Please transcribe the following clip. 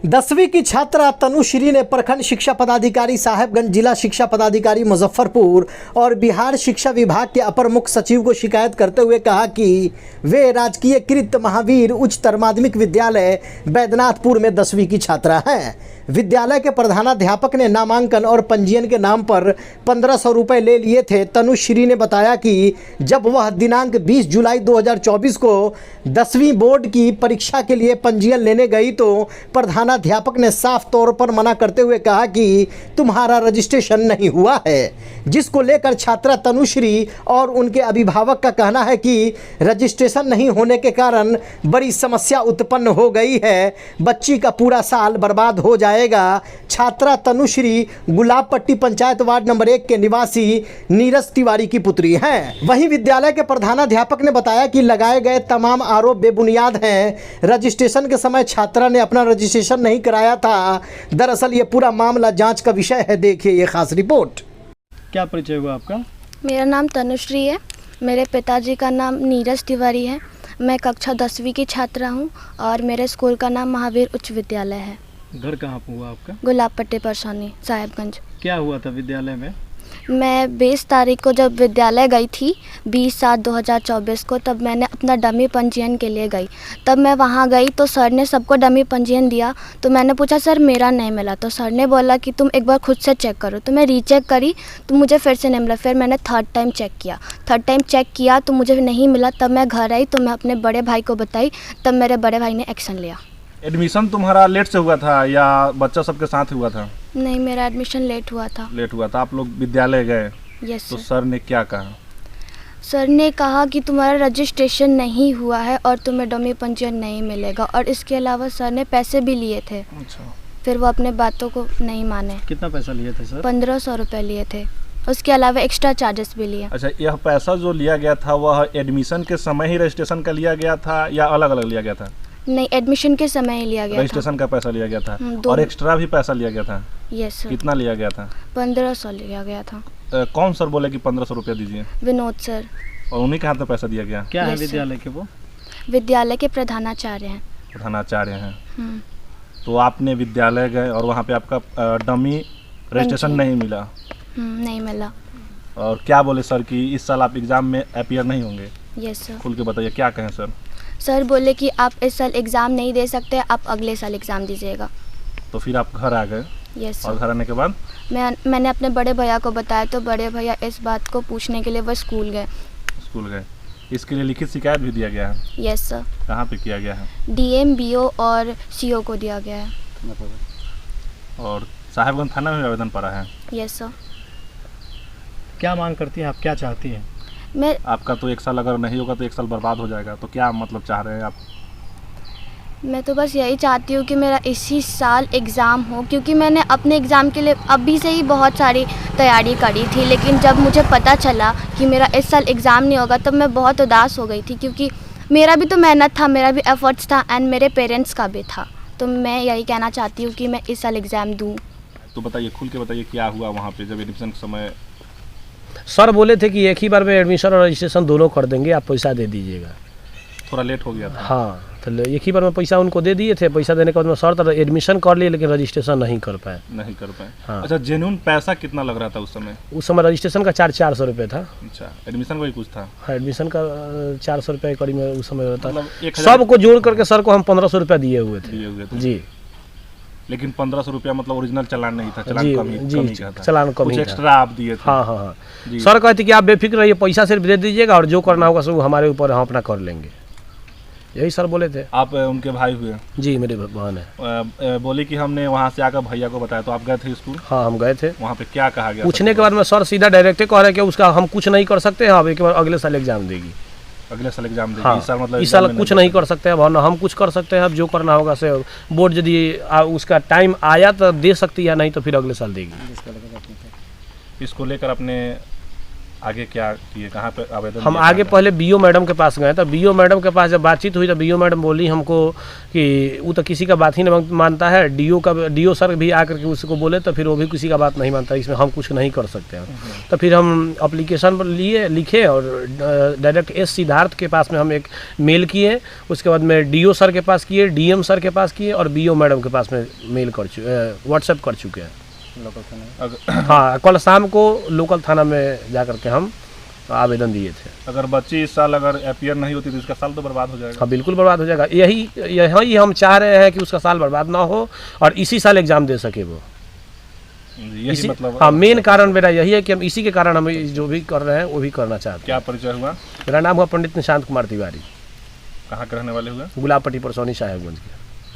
10वीं की छात्रा तनुश्री ने प्रखंड शिक्षा पदाधिकारी साहेबगंज, जिला शिक्षा पदाधिकारी मुजफ्फरपुर और बिहार शिक्षा विभाग के अपर मुख्य सचिव को शिकायत करते हुए कहा कि वे राजकीयकृत महावीर उच्चतर माध्यमिक विद्यालय बैद्यनाथपुर में 10वीं की छात्रा हैं। विद्यालय के प्रधानाध्यापक ने नामांकन और पंजीयन के नाम पर 1500 रुपये ले लिए थे। तनुश्री ने बताया कि जब वह दिनांक 20 जुलाई 2024 को 10वीं बोर्ड की परीक्षा के लिए पंजीयन लेने गई तो प्रधानाध्यापक ने साफ तौर पर मना करते हुए कहा कि तुम्हारा रजिस्ट्रेशन नहीं हुआ है, जिसको लेकर छात्रा तनुश्री और उनके अभिभावक का कहना है कि रजिस्ट्रेशन नहीं होने के कारण बड़ी समस्या उत्पन्न हो गई है, बच्ची का पूरा साल बर्बाद हो जाएगा। छात्रा तनुश्री गुलाबपट्टी पंचायत वार्ड नंबर 1 के निवासी नीरज तिवारी की पुत्री हैं। वहीं विद्यालय के प्रधानाध्यापक ने बताया कि लगाए गए तमाम आरोप बेबुनियाद हैं। रजिस्ट्रेशन के समय छात्रा ने अपना रजिस्ट्रेशन नहीं कराया था। दरअसल ये पूरा मामला जांच का विषय है। देखिए ये खास रिपोर्ट। क्या परिचय हुआ आपका? मेरा नाम तनुश्री है। मेरे पिताजी का नाम नीरज तिवारी है। मैं कक्षा 10वीं की छात्रा हूँ और मेरे स्कूल का नाम महावीर उच्च विद्यालय है। घर कहाँ पर हुआ आपका? गुलाबपट्टी परसानी, साहेबगंज। क्या हुआ था विद्यालय में? मैं 20 तारीख को जब विद्यालय गई थी 20/7/2024 को, तब मैंने अपना डमी पंजीयन के लिए गई। तब मैं वहाँ गई तो सर ने सबको डमी पंजीयन दिया। तो मैंने पूछा सर मेरा नहीं मिला, तो सर ने बोला कि तुम एक बार खुद से चेक करो। तो मैं रीचेक करी तो मुझे फिर से नहीं मिला। फिर मैंने थर्ड टाइम चेक किया तो मुझे नहीं मिला। तब मैं घर आई तो मैं अपने बड़े भाई को बताई, तब मेरे बड़े भाई ने एक्शन लिया। एडमिशन तुम्हारा लेट से हुआ था या बच्चा सबके साथ हुआ था? नहीं, मेरा एडमिशन लेट हुआ था। आप लोग विद्यालय गए? यस तो सर। सर ने क्या कहा? सर ने कहा कि तुम्हारा रजिस्ट्रेशन नहीं हुआ है और तुम्हें डमी पंजीयन नहीं मिलेगा, और इसके अलावा सर ने पैसे भी लिए थे। अच्छा। फिर वो अपने बातों को नहीं माने। कितना पैसा लिए थे सर? 1500 रुपये लिए थे। उसके अलावा एक्स्ट्रा चार्जेस भी लिए। अच्छा, यह पैसा जो लिया गया था वह एडमिशन के समय ही रजिस्ट्रेशन का लिया गया था या अलग अलग लिया गया था? नहीं, एडमिशन के समय ही लिया गया था। रजिस्ट्रेशन का पैसा लिया गया था और दोनों। एक्स्ट्रा भी पैसा लिया गया था? Yes sir. कितना लिया गया था? 1500 लिया गया था। कौन सर बोले कि 1500 रुपया दीजिए? विनोद सर। और उन्हीं के हाथ में पैसा दिया गया? क्या है Yes, sir. विद्यालय के वो? विद्यालय के प्रधानाचार्य हैं। प्रधानाचार्य हैं। तो आपने विद्यालय गए और वहाँ पे आपका डमी रजिस्ट्रेशन नहीं मिला? नहीं मिला। और क्या बोले सर कि इस साल आप एग्ज़ाम में अपीयर नहीं होंगे? Yes sir. खुल के बताइए क्या कहें सर? सर बोले कि आप इस साल एग्ज़ाम नहीं दे सकते, आप अगले साल एग्ज़ाम दीजिएगा। तो फिर आप घर आ गए? यस और सर। घर आने के बाद? मैंने अपने बड़े भैया को बताया तो बड़े भैया इस बात को पूछने के लिए वो स्कूल गए। स्कूल गए। इसके लिए लिखित शिकायत भी दिया गया है? Yes sir. कहाँ पे किया गया है? DM, BO और CO को दिया गया है। और साहेबगंज थाना में आवेदन पड़ा है? Yes sir. क्या मांग करती हैं आप, क्या चाहती हैं? मैं आपका तो 1 साल अगर नहीं होगा तो 1 साल बर्बाद हो जाएगा, तो क्या मतलब चाह रहे हैं आप? मैं तो बस यही चाहती हूँ कि मेरा इसी साल एग्ज़ाम हो, क्योंकि मैंने अपने एग्ज़ाम के लिए अभी से ही बहुत सारी तैयारी करी थी। लेकिन जब मुझे पता चला कि मेरा इस साल एग्ज़ाम नहीं होगा तब मैं बहुत उदास हो गई थी, क्योंकि मेरा भी तो मेहनत था, मेरा भी एफर्ट्स था एंड मेरे पेरेंट्स का भी था। तो मैं यही कहना चाहती हूँ कि मैं इस साल एग्ज़ाम दूँ। तो बताइए, खुल के बताइए क्या हुआ वहाँ पे जब एडमिशन के समय? सर बोले थे कि एक ही बार में एडमिशन और रजिस्ट्रेशन दोनों कर देंगे, आप पैसा दे दीजिएगा। थोड़ा लेट हो गया था? हाँ, तो एक ही बार में पैसा उनको दे दिए थे। पैसा देने के बाद में सर तो एडमिशन कर लिए लेकिन रजिस्ट्रेशन नहीं कर पाए। हाँ। अच्छा, जेन्युइन पैसा कितना लग रहा था उस समय? उस समय रजिस्ट्रेशन का चार्ज 400 रुपये था। अच्छा, एडमिशन का भी कुछ था? हाँ, एडमिशन का 400 रुपये करीब में उस समय होता। मतलब 1000 सबको जोड़ करके सर को हम 1500 रुपया दिए हुए थे। जी। लेकिन 1500 रुपया मतलब ओरिजिनल चालान नहीं था? चालान जी कम ही जी, का था? चालान कम ही था। एक्स्ट्रा आप दिए थे? हाँ हाँ हाँ। जी। सर कहते कि आप बेफिक्र रहिए, पैसा सिर्फ दे दीजिएगा और जो करना होगा सब हमारे ऊपर, हम अपना कर लेंगे। यही सर बोले थे। आप उनके भाई हुए? जी, मेरे बहन है। बोली कि हमने वहाँ से आकर भैया को बताया, तो आप गए थे स्कूल? हाँ, हम गए थे। वहाँ पे क्या कहा गया? पूछने के बाद में सर सीधा डायरेक्ट कह रहे कि उसका हम कुछ नहीं कर सकते हैं, अब एक बार अगले साल एग्जाम देगी। अगले साल एग्जाम देगी? हाँ, इस साल मतलब इस साल कुछ नहीं कर सकते हैं, हम कुछ कर सकते हैं। अब जो करना होगा से बोर्ड यदि उसका टाइम आया तो दे सकती है, नहीं तो फिर अगले साल देगी। इसको लेकर अपने आगे क्या किए, कहाँ पे आवेदन हम दिए, आगे कहाँ पहले बीओ मैडम के पास गए, तो बीओ मैडम के पास जब बातचीत हुई तो बीओ मैडम बोली हमको कि वो तो किसी का बात ही नहीं मानता है, डीओ सर भी आकर के उसको बोले तो फिर वो भी किसी का बात नहीं मानता, इसमें हम कुछ नहीं कर सकते हैं। तो फिर हम अप्लीकेशन लिए लिखे और डायरेक्ट एस सिद्धार्थ के पास में हम एक मेल किए, उसके बाद में डीओ सर के पास किए, डीएम सर के पास किए और बीओ मैडम के पास में मेल व्हाट्सएप कर चुके हैं। हाँ, कल शाम को लोकल थाना में जा कर के हम आवेदन दिए थे। अगर बच्ची इस साल अगर अपीयर नहीं होती तो इसका साल तो बर्बाद हो जाएगा। हाँ, बिल्कुल बर्बाद हो जाएगा। यही हम चाह रहे हैं कि उसका साल बर्बाद ना हो और इसी साल एग्ज़ाम दे सके वो। यही मतलब हाँ, मेन कारण मेरा यही है कि हम इसी के कारण हम जो भी कर रहे हैं वो भी करना चाहते हैं। क्या परिचय हुआ? मेरा नाम हुआ पंडित निशांत कुमार तिवारी। कहाँ के रहने वाले हुए? गुलाबपट्टी परसौनी साहेबगंज के।